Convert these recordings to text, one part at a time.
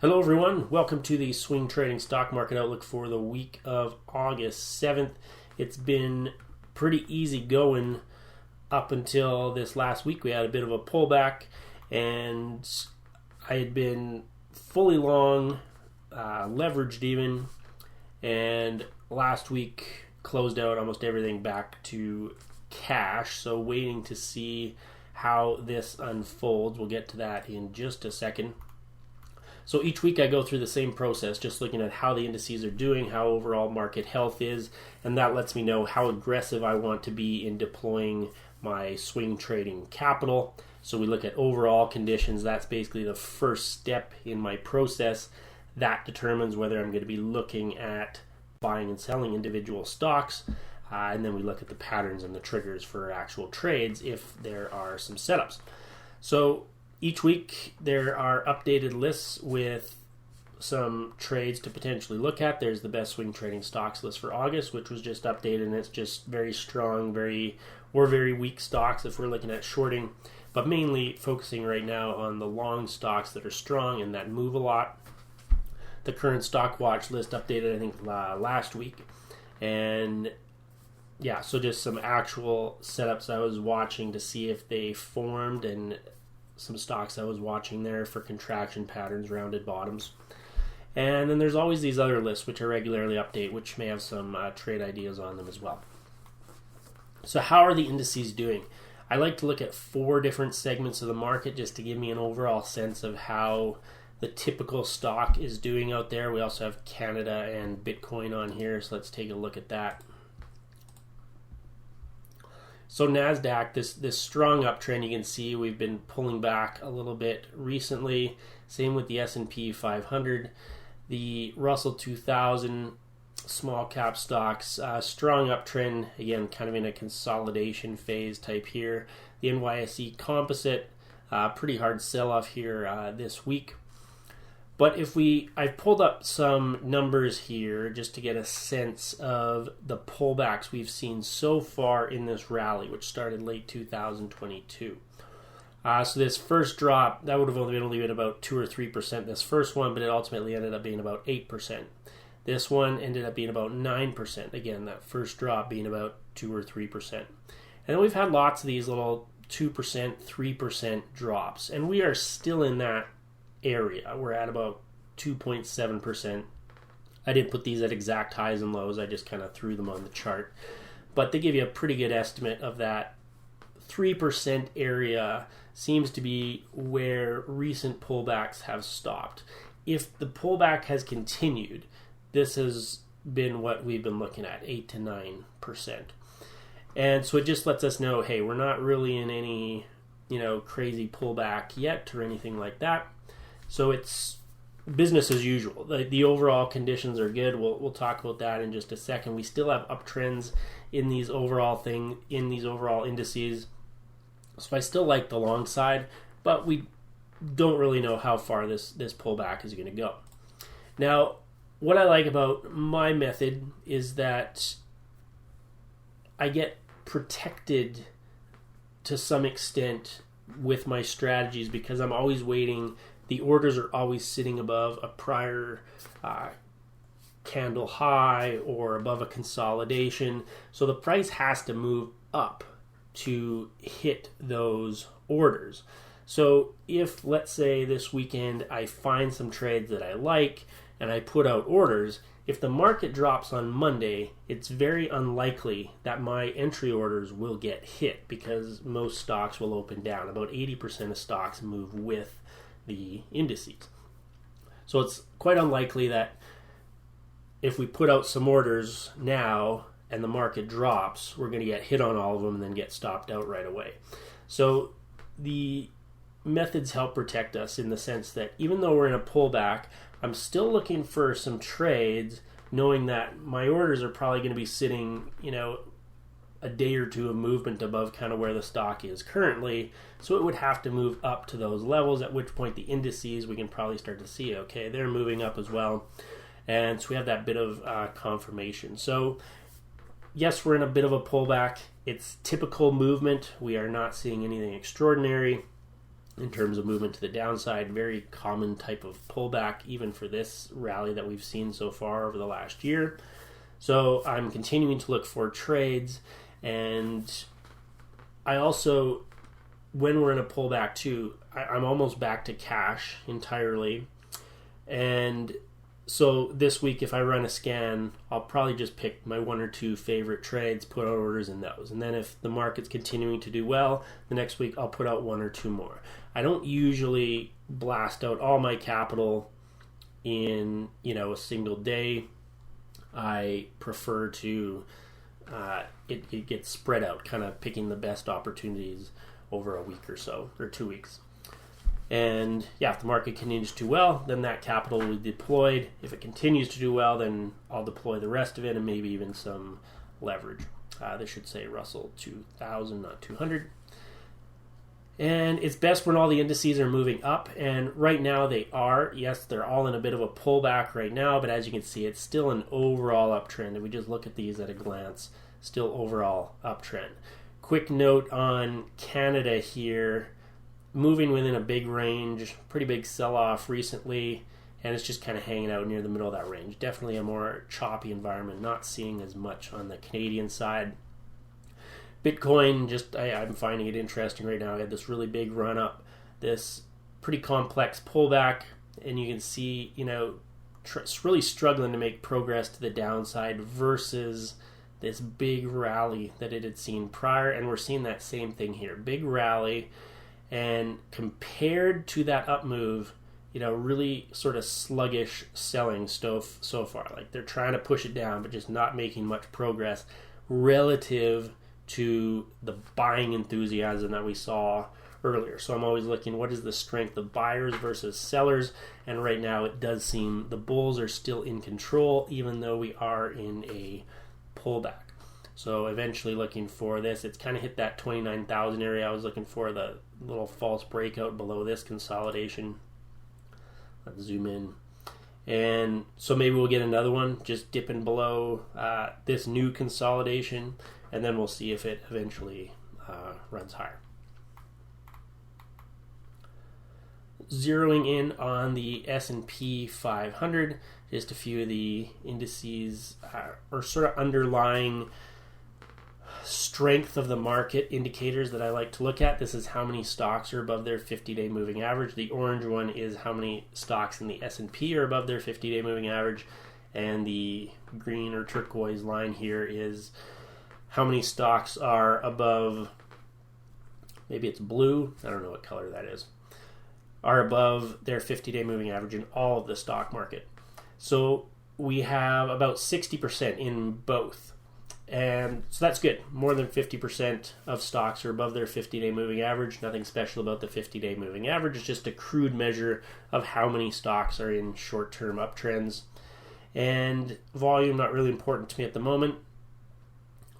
Hello everyone, welcome to the Swing Trading Stock Market Outlook for the week of August 7th. It's been pretty easy going up until this last week. We had a bit of a pullback and I had been fully long, leveraged even, and last week closed out almost everything back to cash, so waiting to see how this unfolds. We'll get to that in just a second. So each week I go through the same process, just looking at how the indices are doing, how overall market health is, and that lets me know how aggressive I want to be in deploying my swing trading capital. So we look at overall conditions. That's basically the first step in my process. That determines whether I'm going to be looking at buying and selling individual stocks. And then we look at the patterns and the triggers for actual trades if there are some setups. So each week there are updated lists with some trades to potentially look at. There's the best swing trading stocks list for August, which was just updated, and it's just very strong, very weak stocks if we're looking at shorting, but mainly focusing right now on the long stocks that are strong and that move a lot. The current stock watch list updated, I think, last week. And yeah, so just some actual setups I was watching to see if they formed, and some stocks I was watching there for contraction patterns, rounded bottoms. And then there's always these other lists which I regularly update, which may have some trade ideas on them as well. So how are the indices doing? I like to look at 4 different segments of the market just to give me an overall sense of how the typical stock is doing out there. We also have Canada and Bitcoin on here, so let's take a look at that. So NASDAQ, this strong uptrend, you can see we've been pulling back a little bit recently. Same with the S&P 500. The Russell 2000 small cap stocks, strong uptrend, again, kind of in a consolidation phase type here. The NYSE composite, pretty hard sell-off here this week. But I've pulled up some numbers here just to get a sense of the pullbacks we've seen so far in this rally, which started late 2022. So this first drop, that would have only been about 2 or 3%, this first one, but it ultimately ended up being about 8%. This one ended up being about 9%. Again, that first drop being about 2 or 3%. And then we've had lots of these little 2%, 3% drops, and we are still in that area. We're at about 2.7%. I didn't put these at exact highs and lows, I just kind of threw them on the chart, but they give you a pretty good estimate of that 3% area. Seems to be where recent pullbacks have stopped. If the pullback has continued, this has been what we've been looking at, 8 to 9%. And so it just lets us know, hey, we're not really in any crazy pullback yet or anything like that. So it's business as usual. The overall conditions are good. We'll talk about that in just a second. We still have uptrends in these overall indices. So I still like the long side, but we don't really know how far this pullback is going to go. Now, what I like about my method is that I get protected to some extent with my strategies because I'm always waiting. The orders are always sitting above a prior candle high or above a consolidation. So the price has to move up to hit those orders. So if, let's say, this weekend I find some trades that I like and I put out orders, if the market drops on Monday, it's very unlikely that my entry orders will get hit because most stocks will open down. About 80% of stocks move with the indices. So it's quite unlikely that if we put out some orders now and the market drops, we're going to get hit on all of them and then get stopped out right away. So the methods help protect us in the sense that even though we're in a pullback, I'm still looking for some trades, knowing that my orders are probably going to be sitting, a day or two of movement above kind of where the stock is currently. So it would have to move up to those levels, at which point the indices, we can probably start to see, okay, they're moving up as well. And so we have that bit of confirmation. So yes, we're in a bit of a pullback. It's typical movement. We are not seeing anything extraordinary. in terms of movement to the downside. Very common type of pullback, even for this rally that we've seen so far over the last year. So I'm continuing to look for trades, and I also, when we're in a pullback too, I'm almost back to cash entirely. And so this week, if I run a scan, I'll probably just pick my 1 or 2 favorite trades, put out orders in those. And then if the market's continuing to do well, the next week I'll put out 1 or 2 more. I don't usually blast out all my capital in, a single day. I prefer to it gets spread out, kind of picking the best opportunities over a week or so, or 2 weeks. And if the market continues to do well, then that capital will be deployed. If it continues to do well, then I'll deploy the rest of it and maybe even some leverage. This should say Russell 2000, not 200. And it's best when all the indices are moving up, and right now they are. Yes, they're all in a bit of a pullback right now, but as you can see, it's still an overall uptrend. If we just look at these at a glance, still overall uptrend. Quick note on Canada here, moving within a big range, pretty big sell-off recently, and it's just kind of hanging out near the middle of that range. Definitely a more choppy environment, not seeing as much on the Canadian side. Bitcoin, I'm finding it interesting right now. I had this really big run up, this pretty complex pullback, and you can see, really struggling to make progress to the downside versus this big rally that it had seen prior, and we're seeing that same thing here. Big rally, and compared to that up move, really sort of sluggish selling so far. Like they're trying to push it down, but just not making much progress relative to the buying enthusiasm that we saw earlier. So I'm always looking, what is the strength of buyers versus sellers? And right now it does seem the bulls are still in control, even though we are in a pullback. So eventually looking for this, it's kind of hit that 29,000 area. I was looking for the little false breakout below this consolidation. Let's zoom in. And so maybe we'll get another one just dipping below this new consolidation, and then we'll see if it eventually runs higher. Zeroing in on the S&P 500, just a few of the indices or sort of underlying strength of the market indicators that I like to look at. This is how many stocks are above their 50-day moving average. The orange one is how many stocks in the S&P are above their 50-day moving average, and the green or turquoise line here is how many stocks are above, maybe it's blue, I don't know what color that is, are above their 50-day moving average in all of the stock market. So we have about 60% in both. And so that's good. More than 50% of stocks are above their 50-day moving average. Nothing special about the 50-day moving average. It's just a crude measure of how many stocks are in short-term uptrends. And volume, not really important to me at the moment.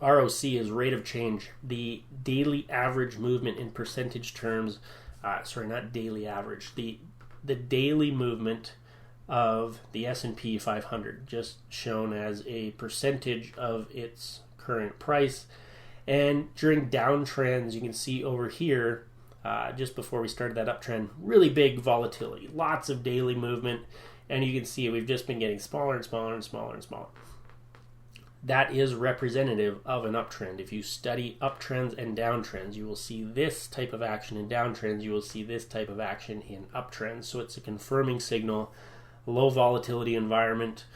ROC is rate of change. The daily average movement in percentage terms, not daily average, the daily movement of the S&P 500, just shown as a percentage of its current price. And during downtrends, you can see over here, just before we started that uptrend, really big volatility, lots of daily movement, and you can see we've just been getting smaller and smaller and smaller and smaller. That is representative of an uptrend. If you study uptrends and downtrends, you will see this type of action in downtrends, you will see this type of action in uptrends. So it's a confirming signal. Low volatility environment,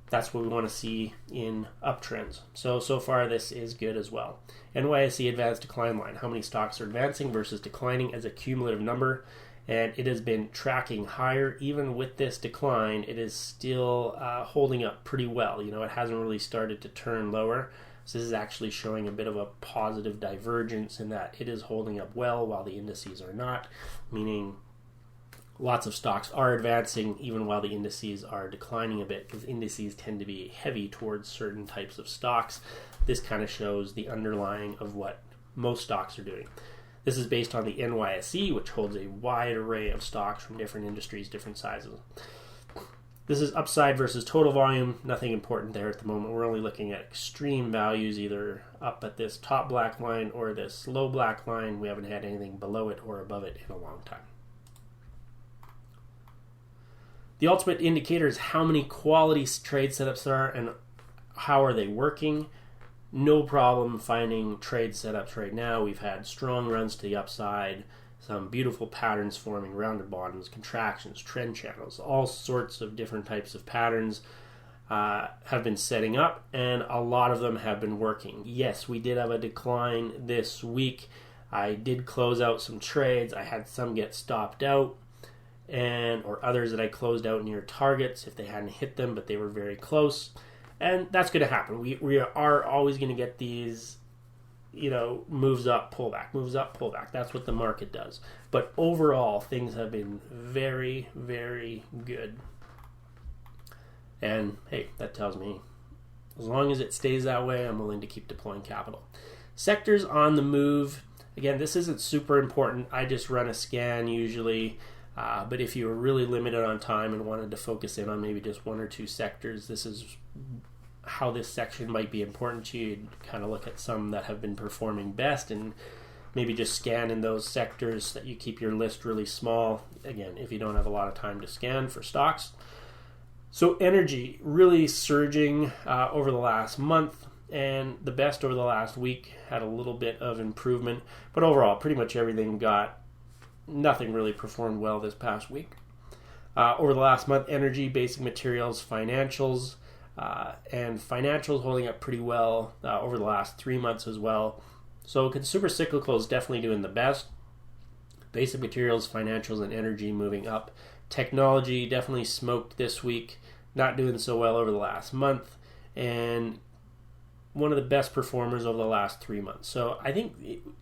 that's what we want to see in uptrends. So far this is good as well. NYSE advanced decline line, how many stocks are advancing versus declining as a cumulative number, and it has been tracking higher. Even with this decline, it is still holding up pretty well. It hasn't really started to turn lower. So this is actually showing a bit of a positive divergence in that it is holding up well while the indices are not, meaning lots of stocks are advancing even while the indices are declining a bit, because indices tend to be heavy towards certain types of stocks. This kind of shows the underlying of what most stocks are doing. This is based on the NYSE, which holds a wide array of stocks from different industries, different sizes. This is upside versus total volume. Nothing important there at the moment. We're only looking at extreme values, either up at this top black line or this low black line. We haven't had anything below it or above it in a long time. The ultimate indicator is how many quality trade setups there are and how are they working. No problem finding trade setups right now. We've had strong runs to the upside, some beautiful patterns forming, rounded bottoms, contractions, trend channels, all sorts of different types of patterns have been setting up, and a lot of them have been working. Yes, we did have a decline this week. I did close out some trades. I had some get stopped out, or others that I closed out near targets if they hadn't hit them, but they were very close. And that's going to happen. We are always going to get these, moves up, pullback. That's what the market does. But overall, things have been very, very good. And hey, that tells me as long as it stays that way, I'm willing to keep deploying capital. Sectors on the move. Again, this isn't super important. I just run a scan usually. But if you were really limited on time and wanted to focus in on maybe just one or two sectors, this is how this section might be important to you. You'd kind of look at some that have been performing best and maybe just scan in those sectors so that you keep your list really small. Again, if you don't have a lot of time to scan for stocks. So energy really surging over the last month, and the best over the last week had a little bit of improvement. But overall, pretty much nothing really performed well this past week. Over the last month, energy, basic materials, financials, and financials holding up pretty well over the last 3 months as well. So consumer cyclical is definitely doing the best. Basic materials, financials, and energy moving up. Technology definitely smoked this week, not doing so well over the last month, and one of the best performers over the last 3 months. So I think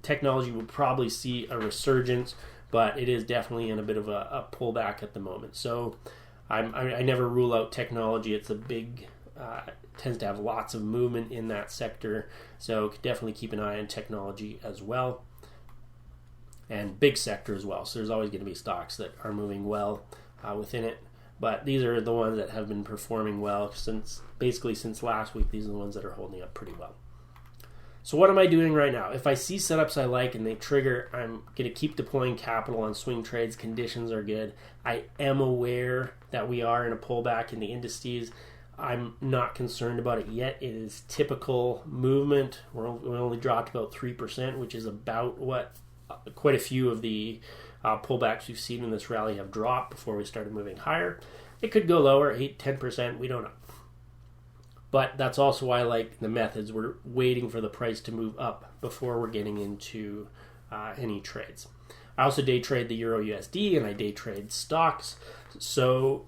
technology will probably see a resurgence, but it is definitely in a bit of a pullback at the moment. So I never rule out technology. It's a big, tends to have lots of movement in that sector. So definitely keep an eye on technology as well. And big sector as well. So there's always going to be stocks that are moving well within it. But these are the ones that have been performing well since last week. These are the ones that are holding up pretty well. So what am I doing right now? If I see setups I like and they trigger, I'm going to keep deploying capital on swing trades. Conditions are good. I am aware that we are in a pullback in the indices. I'm not concerned about it yet. It is typical movement. We only dropped about 3%, which is about what quite a few of the pullbacks we've seen in this rally have dropped before we started moving higher. It could go lower, 8-10%. We don't know. But that's also why I like the methods. We're waiting for the price to move up before we're getting into any trades. I also day trade the Euro USD and I day trade stocks. So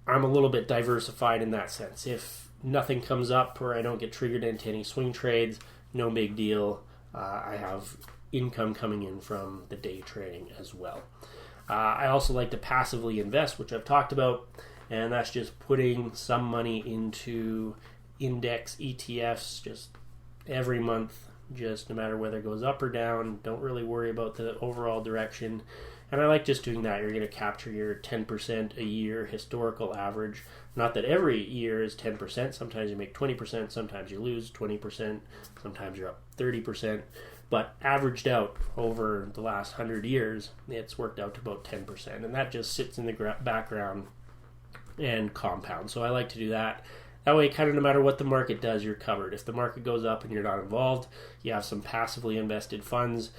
I'm a little bit diversified in that sense. If nothing comes up or I don't get triggered into any swing trades, no big deal. I have income coming in from the day trading as well. I also like to passively invest, which I've talked about. And that's just putting some money into index ETFs just every month, just no matter whether it goes up or down. Don't really worry about the overall direction. And I like just doing that. You're going to capture your 10% a year historical average. Not that every year is 10%. Sometimes you make 20%. Sometimes you lose 20%. Sometimes you're up 30%. But averaged out over the last 100 years, it's worked out to about 10%. And that just sits in the background and compound. So I like to do that. That way, kind of no matter what the market does, you're covered. If the market goes up and you're not involved, you have some passively invested funds.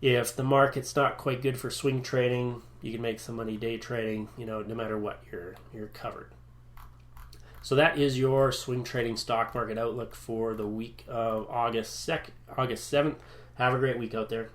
If the market's not quite good for swing trading, you can make some money day trading. No matter what, you're covered. So that is your swing trading stock market outlook for the week of August 7th. Have a great week out there.